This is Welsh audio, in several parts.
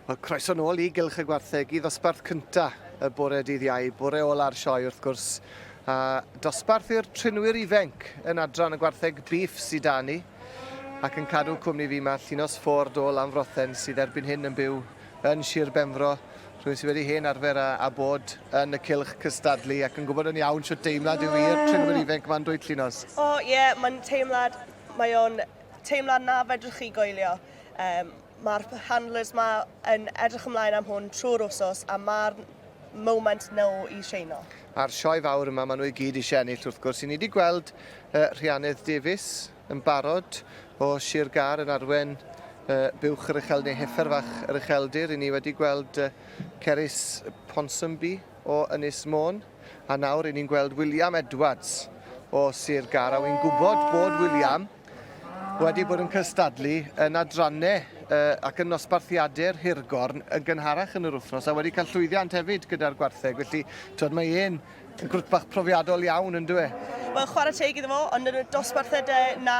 Wel, croeso nôl I gylch y gwartheg I ddosbarth cynta y bore dydd Iau, bore ola'r sioe wrth gwrs. Dosbarth i'r Trinwyr Ifanc yn adran y gwartheg Biff sydd da ni ac yn cadw cwmni fi yma Llunos Ford o Lanfrothen sydd erbyn hyn yn byw yn Sir Benfro. Rhywun sydd wedi hen arfer a bod yn y cylch cystadlu ac yn gwybod yn iawn sut deimlad yw i'r Trinwyr Ifanc ma'n dweud Llunos. Mae'n teimlad, mae o'n teimlad na fedrwch chi goelio. Mae'r handlers ma yn edrych ymlaen am hwn trwy'r wsos a mae'r moment nhw I sheino. A'r sioe fawr yma, maen nhw I gyd eisiau ennill wrth gwrs. I ni wedi gweld Rhiannydd Davies yn barod o Sir Gar yn arwen buwch yr ucheldir, heffer fach yr ucheldir. I ni wedi gweld Cerys Ponsonby o Ynys Môn. A nawr I ni'n gweld William Edwards o Sir Gar. A wy'n gwybod bod William wedi bod yn cystadlu yn adrannau ac yn nosbarthiadau'r Hirgorn yn gynharach yn yr wythnos a wedi cael llwyddiant hefyd gyda'r gwartheg. Felly, mae e'n grŵp bach profiadol iawn yn dwi? Wel, chwarae teg iddo fo, ond yn y dosbarthiadau na,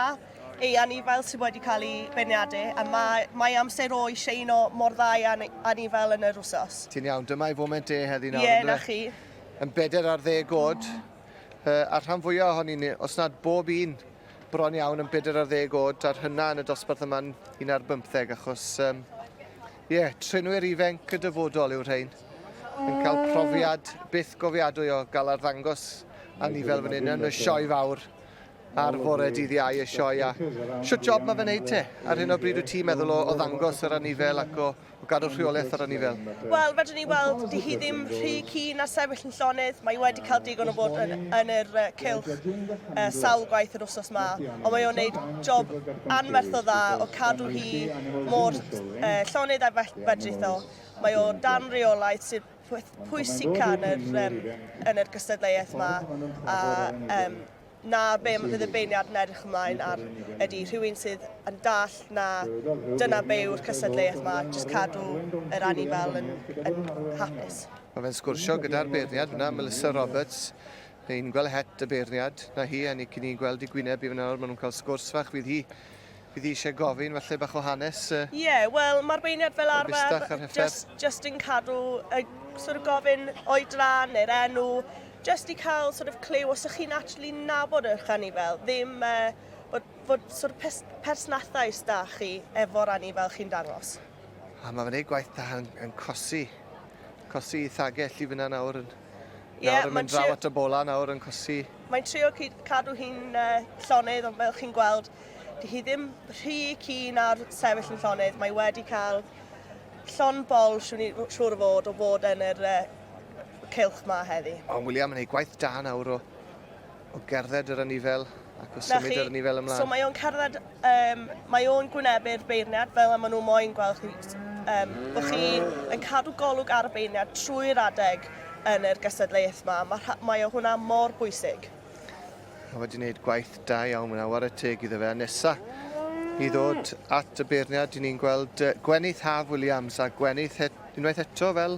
anifail sydd wedi cael ei beirniadau a mae amser o I sheino mor dda I anifail yn yr wsos. Ti'n iawn, dyma I foment heddi nawr. Ie, na chi. Yn 4 ar 10 god. A'r rhan fwyaf ohoni ni, os nad bob un bron iawn yn 4 ar 10 god, ar hynna yn y dosbarth yma'n 1 ar 15, achos, Trinwyr Ifanc y dyfodol yw'r rhain. Yn cael profiad byth gofiadwy o gael ar ddangos anifel fan hyn yn y sioe fawr ar fore dydd Iau y sioe. Siwt job mae fe'n neud te? Ar hyn o bryd wyt ti'n meddwl o ddangos yr anifel ac o gadw rheolaeth ar anifel? Wel, fedrwn ni weld, di hi ddim rhy keen ar sefyll yn llonydd. Mae wedi cael digon o bod yn yr cylch sawl gwaith yr wsos yma. Ond mae o'n neud job anferth o dda o cadw hi mor llonydd a fedrith o. Mae o dan reolaeth sydd pwysica yn yr gystadleuaeth yma. Na be fydd y beirniad yn edrych ymlaen ar ydy rhywun sydd yn dall na dyna be yw'r cystadleuaeth yma, jyst cadw yr anifel yn hapus. Mae fe'n sgwrsio gyda'r beirniad yna, Melissa Roberts. Ni'n gweld het y beirniad na hi, a cyn ni'n gweld I gwyneb I fan nawr, maen nhw'n cael sgwrs fach. Fydd hi eisiau gofyn, falle bach o hanes. Wel, mae'r beirniad fel arfer just yn cadw gofyn oedran neu'r enw, just I cael clue os ych chi'n actually nabod eich anifel, ddim bod persnathais da chi efo'r anifel chi'n dangos. A mae fe'n ei gwaith da yn cosi I thagell I fyna nawr. Nawr yn mynd draw at y bola nawr yn cosi. Mae'n trio cadw hi'n llonydd, ond fel chi'n gweld, di hi ddim rhy keen ar sefyll yn llonydd. Mae wedi cael llon bol siŵr o fod yn yr cylch ma heddi. Ond William yn ei gwaith da nawr o gerdded yr anifel ac o symud yr anifel ymlaen. So mae o'n cerdded, mae o'n gwynebu'r beirniad fel am nhw moyn gweld chi. Bod chi yn cadw golwg ar y beirniad trwy'r adeg yn yr gystadleuaeth yma. Mae o hwnna mor bwysig. Mae wedi gwneud gwaith da iawn yna, war y teg iddo fe. Nesa I ddod at y beirniad, ni'n gweld Gwenith Haf Williams a Gwenith unwaith eto fel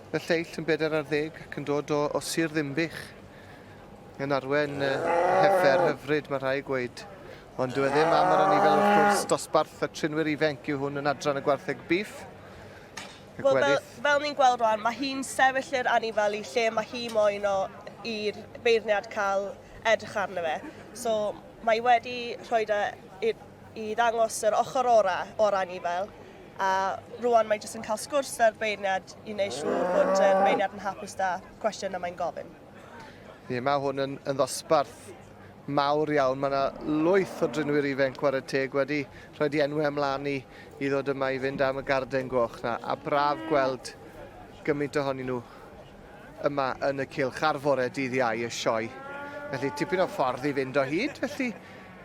y lleill yn 4 ar 10 ac yn dod o Sir Ddimbych. Yn arwen heffer hyfryd mae rhai gweud. Ond dwi ddim am yr anifel wrth gwrs dosbarth y Trinwyr Ifanc yw hwn yn adran y gwartheg Biff. Fel ni'n gweld rwan, mae hi'n sefyll i'r anifel I lle mae hi moyn i'r beirniad cael edrych arno fe. So mae wedi rhoi I ddangos yr ochr o'r anifel. A rwan mae jyst yn cael sgwrs ar beirniad I wneud siŵr bod yr beirniad yn hapus da cwestiwn yma'n gofyn. Mae hwn yn ddosbarth mawr iawn. Mae yna lwyth o Trinwyr Ifanc war y teg wedi rhoi enw ymlaen I ddod yma I fynd am y garden goch na. A braf gweld gymaint ohonyn nhw yma yn y cylch ar fore dydd Iau y sioe. Felly tipyn o ffordd I fynd o hyd. Felly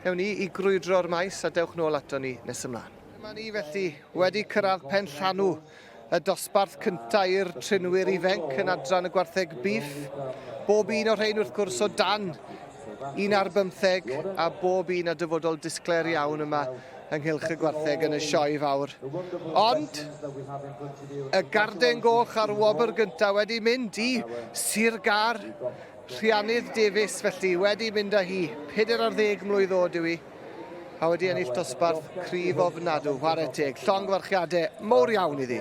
ewn ni I grwydro'r maes a dewch nôl ato ni nes ymlaen. Mae ni felly wedi cyrraedd pen llanw y dosbarth cyntaf i'r Trinwyr Ifanc yn adran y gwartheg Biff. Bob un o'r rhain wrth gwrs o dan 1 ar 15 a bob un a dyfodol disgler iawn yma ynghylch y gwartheg yn y sioe fawr. Ond y garden goch a'r wobr gyntaf wedi mynd I Sir Gar. Rhiannydd Davies felly wedi mynd â hi. 4 ar 10 mlwydd oed yw hi. a wedi ennill dosbarth cryf ofnadw, chwarae teg. Llongyfarchiadau mowr iawn iddi.